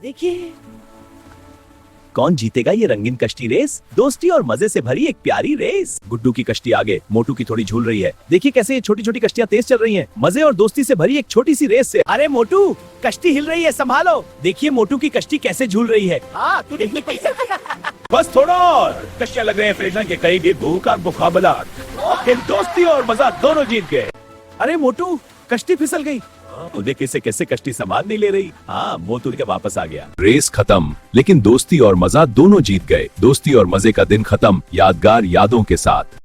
देखिए कौन जीतेगा ये रंगीन कश्ती रेस। दोस्ती और मजे से भरी एक प्यारी रेस। गुड्डू की कश्ती आगे, मोटू की थोड़ी झूल रही है। देखिए कैसे ये छोटी छोटी कश्तियां तेज चल रही हैं। मजे और दोस्ती से भरी एक छोटी सी रेस से। अरे मोटू, कश्ती हिल रही है, संभालो। देखिए मोटू की कश्ती कैसे झूल रही है। बस थोड़ा और, कश्तियां लग रहे हैं फ्रेजन के करीब। ये भूख और मुकाबला, दोस्ती और मजा दोनों जीत गए। अरे मोटू, कश्ती फिसल गई। देख इसे कैसे कश्ती संभाल नहीं ले रही। हाँ, मोटू के वापस आ गया। रेस खत्म, लेकिन दोस्ती और मजा दोनों जीत गए। दोस्ती और मजे का दिन खत्म, यादगार यादों के साथ।